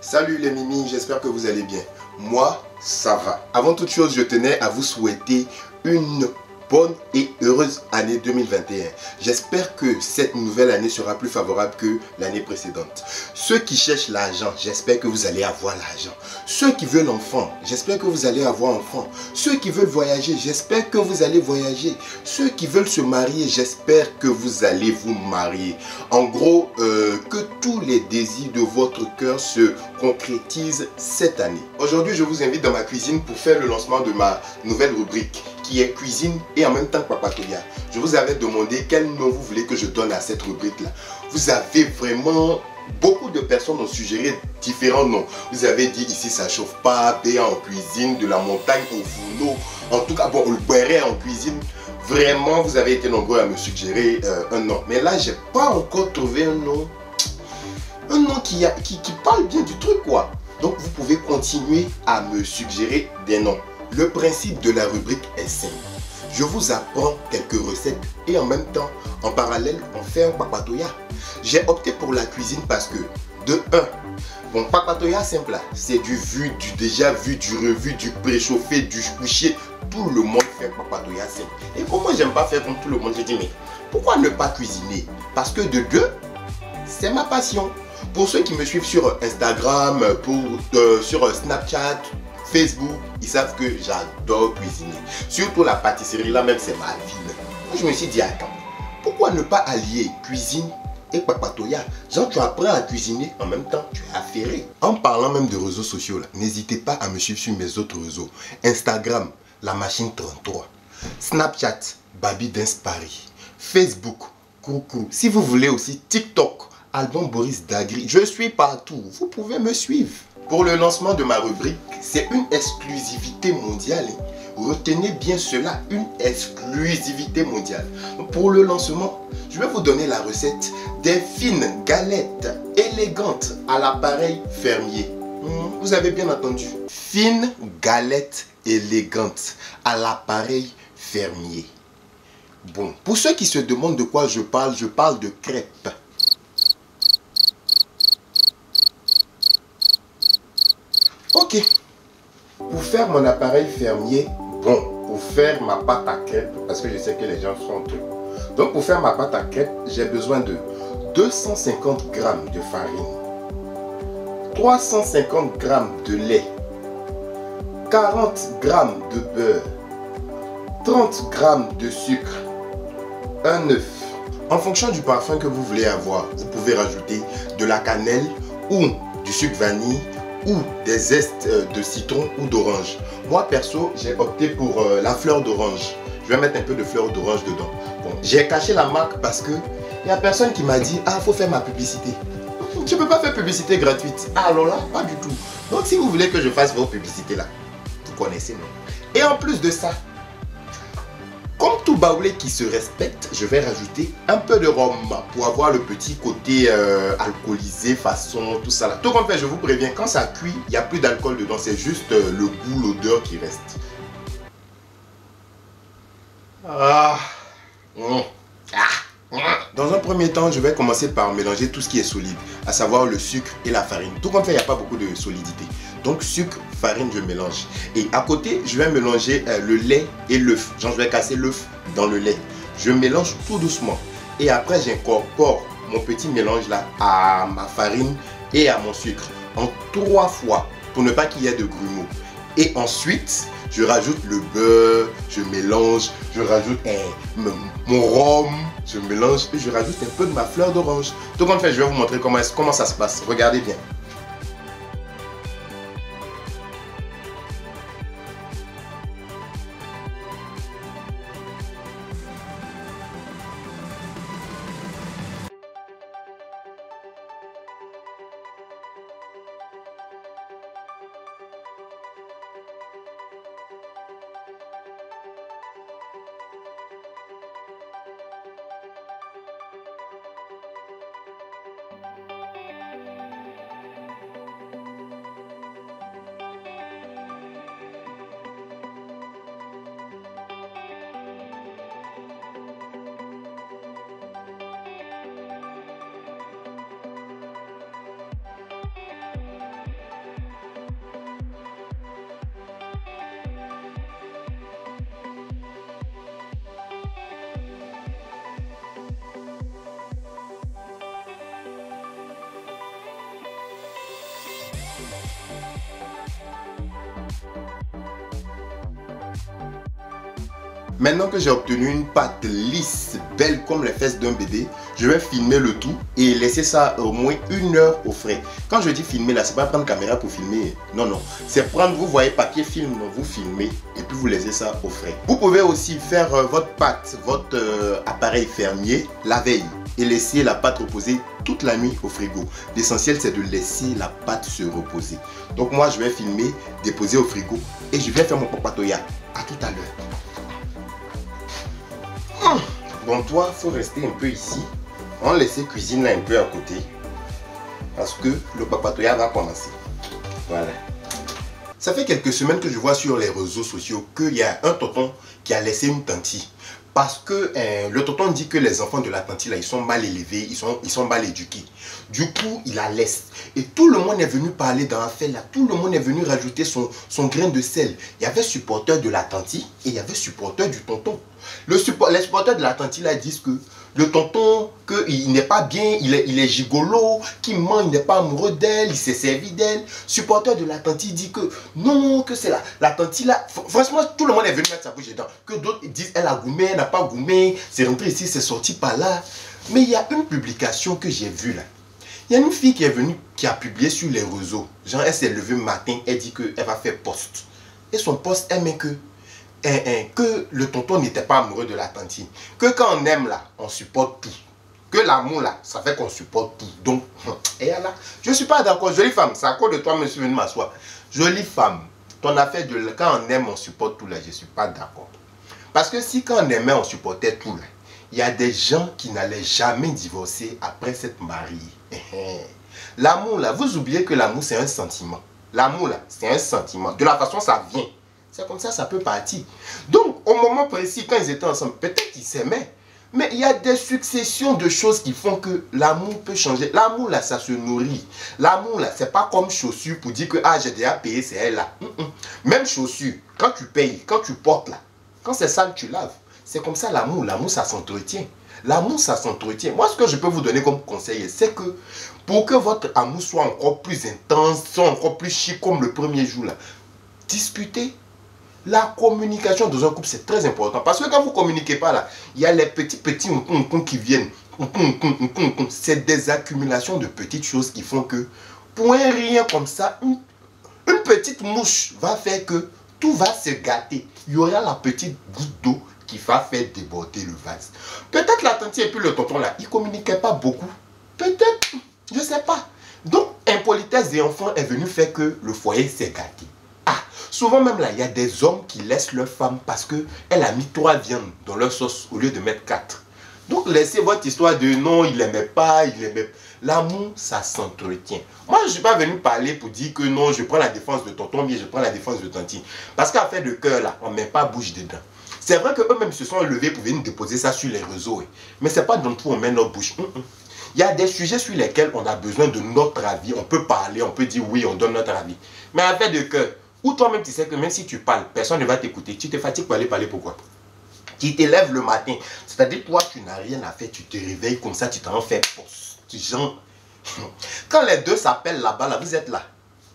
Salut les mimis, j'espère que vous allez bien. Moi, ça va. Avant toute chose, je tenais à vous souhaiter une bonne et heureuse année 2021. J'espère que cette nouvelle année sera plus favorable que l'année précédente. Ceux qui cherchent l'argent, j'espère que vous allez avoir l'argent. Ceux qui veulent enfant, j'espère que vous allez avoir enfant. Ceux qui veulent voyager, j'espère que vous allez voyager. Ceux qui veulent se marier, j'espère que vous allez vous marier. En gros, que tous les désirs de votre cœur se concrétisent cette année. Aujourd'hui, je vous invite dans ma cuisine pour faire le lancement de ma nouvelle rubrique qui est cuisine et en même temps papatoya. Je vous avais demandé quel nom vous voulez que je donne à cette rubrique-là. Vous avez vraiment... Beaucoup de personnes ont suggéré différents noms. Vous avez dit ici ça chauffe pas, Béa en cuisine, de la montagne au fourneau. En tout cas, bon, le béret en cuisine. Vraiment, vous avez été nombreux à me suggérer un nom. Mais là, j'ai pas encore trouvé un nom. Un nom qui parle bien du truc, quoi. Donc, vous pouvez continuer à me suggérer des noms. Le principe de la rubrique est simple. Je vous apprends quelques recettes et en même temps, en parallèle, on fait un papatoya. J'ai opté pour la cuisine parce que, de 1, bon, papatoya simple, c'est du vu, du déjà vu, du revu, du préchauffé, du couché. Tout le monde fait papatoya simple. Et comme moi, j'aime pas faire comme tout le monde, je dis, mais pourquoi ne pas cuisiner? Parce que de 2, c'est ma passion. Pour ceux qui me suivent sur Instagram, sur Snapchat, Facebook, ils savent que j'adore cuisiner. Surtout la pâtisserie, là même c'est ma vie. Moi, je me suis dit, attends, pourquoi ne pas allier cuisine et papatoya? Genre tu apprends à cuisiner, en même temps tu es affairé. En parlant même de réseaux sociaux, n'hésitez pas à me suivre sur mes autres réseaux. Instagram, la machine 33. Snapchat, Baby Dance Paris. Facebook, coucou. Si vous voulez aussi TikTok, Album Boris Dagri. Je suis partout, vous pouvez me suivre. Pour le lancement de ma rubrique, c'est une exclusivité mondiale. Retenez bien cela, une exclusivité mondiale. Pour le lancement, je vais vous donner la recette des fines galettes élégantes à l'appareil fermier. Vous avez bien entendu. Fines galettes élégantes à l'appareil fermier. Bon, pour ceux qui se demandent de quoi je parle de crêpes. Ok, pour faire mon appareil fermier, bon, pour faire ma pâte à crêpes, parce que je sais que les gens font tout. Donc pour faire ma pâte à crêpes, j'ai besoin de 250 g de farine, 350 g de lait, 40 g de beurre, 30 g de sucre, un œuf. En fonction du parfum que vous voulez avoir, vous pouvez rajouter de la cannelle ou du sucre vanille, ou des zestes de citron ou d'orange. Moi perso, j'ai opté pour la fleur d'orange. Je vais mettre un peu de fleur d'orange dedans. Bon, j'ai caché la marque parce que il n'y a personne qui m'a dit, ah, faut faire ma publicité. Je ne peux pas faire publicité gratuite. Ah, alors là, pas du tout. Donc si vous voulez que je fasse vos publicités là, vous connaissez, non? Et en plus de ça, comme tout baoulé qui se respecte, je vais rajouter un peu de rhum pour avoir le petit côté alcoolisé, façon, tout ça là. Tout compte fait, je vous préviens, quand ça cuit, il n'y a plus d'alcool dedans, c'est juste le goût, l'odeur qui reste. Dans un premier temps, je vais commencer par mélanger tout ce qui est solide, à savoir le sucre et la farine. Tout compte fait, il n'y a pas beaucoup de solidité. Donc sucre, farine, je mélange. Et à côté, je vais mélanger le lait et l'œuf. Genre, je vais casser l'œuf dans le lait. Je mélange tout doucement. Et après, j'incorpore mon petit mélange là à ma farine et à mon sucre. En 3 fois, pour ne pas qu'il y ait de grumeaux. Et ensuite, je rajoute le beurre, je mélange, je rajoute mon rhum, je mélange et je rajoute un peu de ma fleur d'orange. Tout compte fait, je vais vous montrer comment ça se passe. Regardez bien. Maintenant que j'ai obtenu une pâte lisse, belle comme les fesses d'un bébé, je vais filmer le tout et laisser ça au moins 1 heure au frais. Quand je dis filmer là, c'est pas prendre caméra pour filmer. Non, non. C'est prendre, vous voyez, papier film, vous filmez et puis vous laissez ça au frais. Vous pouvez aussi faire votre pâte, votre appareil fermier la veille et laisser la pâte reposer toute la nuit au frigo. L'essentiel, c'est de laisser la pâte se reposer. Donc moi, je vais filmer, déposer au frigo et je viens faire mon papatoya. À tout à l'heure. Bon, toi, il faut rester un peu ici. On va laisser cuisine là un peu à côté. Parce que le papatoya va commencer. Voilà. Ça fait quelques semaines que je vois sur les réseaux sociaux qu'il y a un tonton qui a laissé une tantille. Parce que le tonton dit que les enfants de la tantille là, ils sont mal élevés, ils sont mal éduqués. Du coup, il la laisse. Et tout le monde est venu parler dans l'affaire là. Tout le monde est venu rajouter son grain de sel. Il y avait supporters de la tantille et il y avait supporters du tonton. Les supporters de la tantille là disent que le tonton, qu'il n'est pas bien, il est gigolo, qu'il ment, il n'est pas amoureux d'elle, il s'est servi d'elle. Supporter de la tantille dit que non, que c'est la tantille là. Franchement, tout le monde est venu mettre sa bouche dedans. Que d'autres disent elle a goumé, elle n'a pas goumé, c'est rentré ici, c'est sorti par là. Mais il y a une publication que j'ai vue là. Il y a une fille qui est venue, qui a publié sur les réseaux. Genre, elle s'est levée le matin, elle dit qu'elle va faire post. Et son post, elle met que le tonton n'était pas amoureux de la tantille. Que quand on aime là, on supporte tout. Que l'amour là, ça fait qu'on supporte tout. Donc, et là, je ne suis pas d'accord. Jolie femme, c'est à cause de toi, je suis venu m'asseoir. Jolie femme, ton affaire de quand on aime, on supporte tout là, je ne suis pas d'accord. Parce que si quand on aimait, on supportait tout là, il y a des gens qui n'allaient jamais divorcer après s'être mariés. L'amour là, vous oubliez que l'amour c'est un sentiment. L'amour là, c'est un sentiment. De la façon ça vient. C'est comme ça peut partir. Donc, au moment précis, quand ils étaient ensemble, peut-être qu'ils s'aimaient. Mais il y a des successions de choses qui font que l'amour peut changer. L'amour, là, ça se nourrit. L'amour, là, c'est pas comme chaussure pour dire que ah, j'ai déjà payé, c'est elle, là. Même chaussure, quand tu payes, quand tu portes, là, quand c'est sale, tu laves. C'est comme ça l'amour. L'amour, ça s'entretient. L'amour, ça s'entretient. Moi, ce que je peux vous donner comme conseil, c'est que pour que votre amour soit encore plus intense, soit encore plus chic comme le premier jour, là, discutez. La communication dans un couple, c'est très important. Parce que quand vous ne communiquez pas là, il y a les petits qui viennent. C'est des accumulations de petites choses qui font que, pour un rien comme ça, une petite mouche va faire que tout va se gâter. Il y aura la petite goutte d'eau qui va faire déborder le vase. Peut-être la tante et puis le tonton là, ils ne communiquaient pas beaucoup. Peut-être, je ne sais pas. Donc, impolitesse des enfants est venu faire que le foyer s'est gâté. Souvent même là, il y a des hommes qui laissent leur femme parce qu'elle a mis 3 viandes dans leur sauce au lieu de mettre 4. Donc laissez votre histoire de non, il n'aimait pas, il aimait. L'amour, ça s'entretient. Moi, je ne suis pas venu parler pour dire que non, je prends la défense de tonton, mais je prends la défense de tantine. Parce qu'à fait de cœur là, on ne met pas bouche dedans. C'est vrai qu'eux-mêmes se sont levés pour venir déposer ça sur les réseaux. Mais ce n'est pas dans tout on met notre bouche. Il y a des sujets sur lesquels on a besoin de notre avis. On peut parler, on peut dire oui, on donne notre avis. Mais à fait de cœur, ou toi-même, tu sais que même si tu parles, personne ne va t'écouter. Tu te fatigues pour aller parler pourquoi? Tu te lèves le matin. C'est-à-dire, toi, tu n'as rien à faire. Tu te réveilles comme ça, tu t'en fais poste. Genre, quand les deux s'appellent là-bas, là, vous êtes là.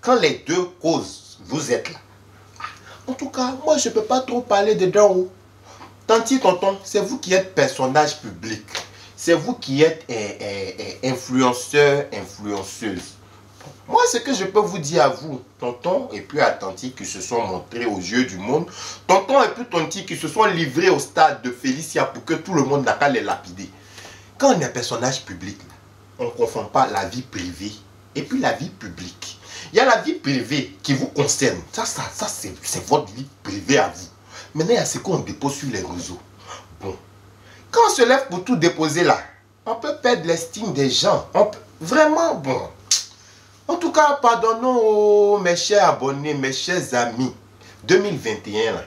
Quand les deux causent, vous êtes là. En tout cas, moi, je ne peux pas trop parler dedans. Tanti, tonton, c'est vous qui êtes personnage public. C'est vous qui êtes influenceur, influenceuse. Moi, ce que je peux vous dire à vous, tonton et puis à tanti qui se sont montrés aux yeux du monde, tonton et puis tanti qui se sont livrés au stade de Félicia pour que tout le monde n'a qu'à les lapider. Quand on est personnage public, on ne confond pas la vie privée et puis la vie publique. Il y a la vie privée qui vous concerne. Ça c'est votre vie privée à vous. Maintenant, il y a ce qu'on dépose sur les réseaux. Bon. Quand on se lève pour tout déposer là, on peut perdre l'estime des gens. Vraiment, bon. En tout cas, pardonnons mes chers abonnés, mes chers amis. 2021, là,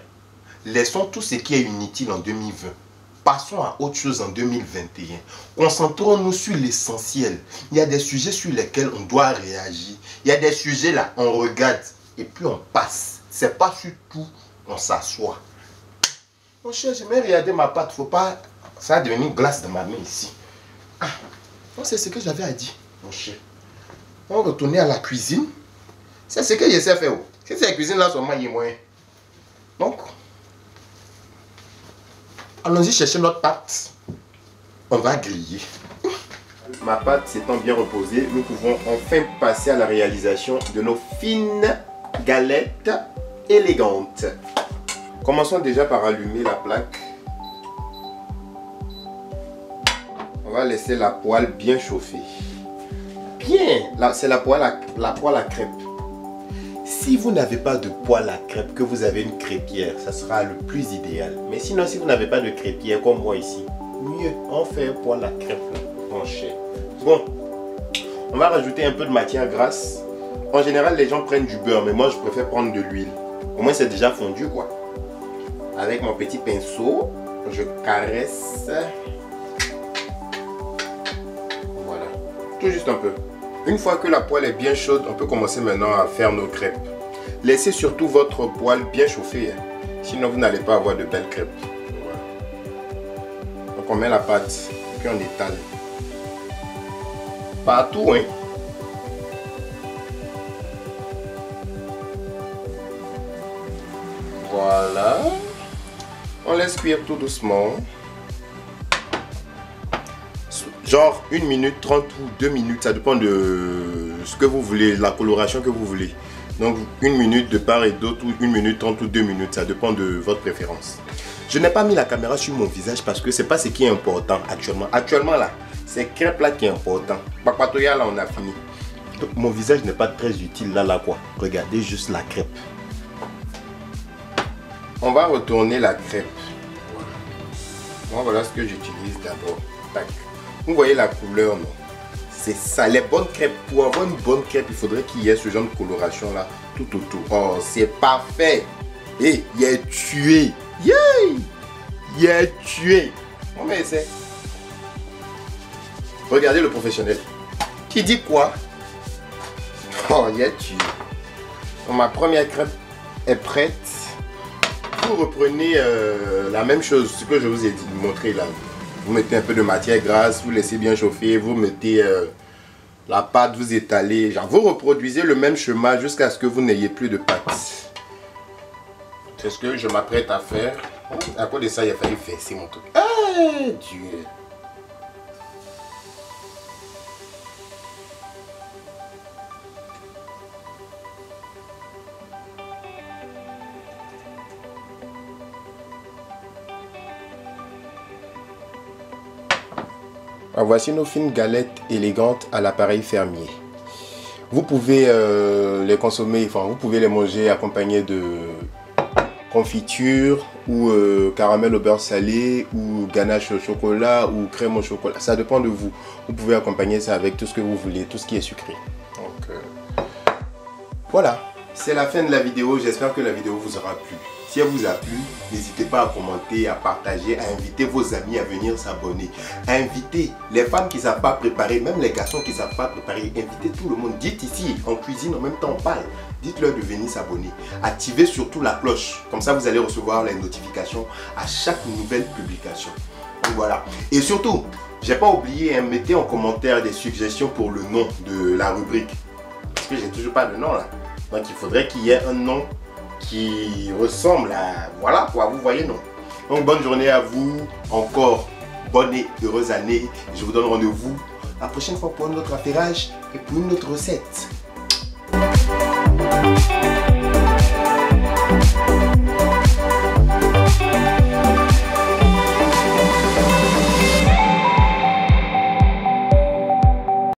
laissons tout ce qui est inutile en 2020. Passons à autre chose en 2021. Concentrons-nous sur l'essentiel. Il y a des sujets sur lesquels on doit réagir. Il y a des sujets là, on regarde et puis on passe. C'est pas sur tout, on s'assoit. Mon cher, je vais regarder ma pâte. Faut pas... Ça va devenir glace dans ma main ici. Ah, c'est ce que j'avais à dire, mon cher. On retournait à la cuisine. C'est ce que je sais faire. Si c'est la cuisine là, seulement il y a moyen. Donc, allons-y chercher notre pâte. On va griller. Ma pâte s'étant bien reposée, nous pouvons enfin passer à la réalisation de nos fines galettes élégantes. Commençons déjà par allumer la plaque. On va laisser la poêle bien chauffer. Bien, là c'est la poêle à crêpes. Si vous n'avez pas de poêle à crêpes, que vous avez une crêpière, ça sera le plus idéal. Mais sinon, si vous n'avez pas de crêpière comme moi ici, mieux, on fait un poêle à crêpes branché. Bon, on va rajouter un peu de matière grasse. En général, les gens prennent du beurre, mais moi je préfère prendre de l'huile. Au moins c'est déjà fondu quoi. Avec mon petit pinceau, je caresse. Voilà, tout juste un peu. Une fois que la poêle est bien chaude, on peut commencer maintenant à faire nos crêpes. Laissez surtout votre poêle bien chauffer, hein. Sinon vous n'allez pas avoir de belles crêpes. Voilà. Donc on met la pâte et puis on étale. Partout, hein. Voilà. On laisse cuire tout doucement. Genre 1 minute 30 ou 2 minutes, ça dépend de ce que vous voulez, la coloration que vous voulez. Donc 1 minute de part et d'autre, ou 1 minute 30 ou 2 minutes, ça dépend de votre préférence. Je n'ai pas mis la caméra sur mon visage parce que c'est pas ce qui est important actuellement. Actuellement là, c'est crêpe là qui est important. Papatoya là on a fini. Donc mon visage n'est pas très utile là quoi. Regardez juste la crêpe. On va retourner la crêpe. Moi voilà ce que j'utilise d'abord. Tac. Vous voyez la couleur, non? C'est ça, les bonnes crêpes. Pour avoir une bonne crêpe, il faudrait qu'il y ait ce genre de coloration là tout autour. Oh, c'est parfait. Et il est tué. Yay! Il est tué. On va essayer. Regardez le professionnel. Qui dit quoi? Oh, il est tué. Donc, ma première crêpe est prête. Vous reprenez la même chose, ce que je vous ai dit, montrer là. Vous mettez un peu de matière grasse, vous laissez bien chauffer, vous mettez la pâte, vous étalez. Genre, vous reproduisez le même chemin jusqu'à ce que vous n'ayez plus de pâte. C'est ce que je m'apprête à faire. À cause de ça, il a fallu fesser mon truc. Ah, Dieu! Voici nos fines galettes élégantes à l'appareil fermier. Vous pouvez les consommer, enfin vous pouvez les manger accompagnés de confiture ou caramel au beurre salé ou ganache au chocolat ou crème au chocolat. Ça dépend de vous. Vous pouvez accompagner ça avec tout ce que vous voulez, tout ce qui est sucré. Donc voilà, c'est la fin de la vidéo. J'espère que la vidéo vous aura plu. Si elle vous a plu, n'hésitez pas à commenter, à partager, à inviter vos amis à venir s'abonner. À inviter les femmes qui ne savent pas préparer, même les garçons qui ne savent pas préparer. Invitez tout le monde. Dites ici, en cuisine, en même temps on parle. Dites-leur de venir s'abonner. Activez surtout la cloche. Comme ça, vous allez recevoir les notifications à chaque nouvelle publication. Donc voilà. Et surtout, j'ai pas oublié, hein, mettez en commentaire des suggestions pour le nom de la rubrique. Parce que j'ai toujours pas de nom là. Donc il faudrait qu'il y ait un nom qui ressemble à... Voilà quoi, vous voyez, non? Donc bonne journée à vous, encore bonne et heureuse année. Je vous donne rendez-vous la prochaine fois pour un autre affairage et pour une autre recette.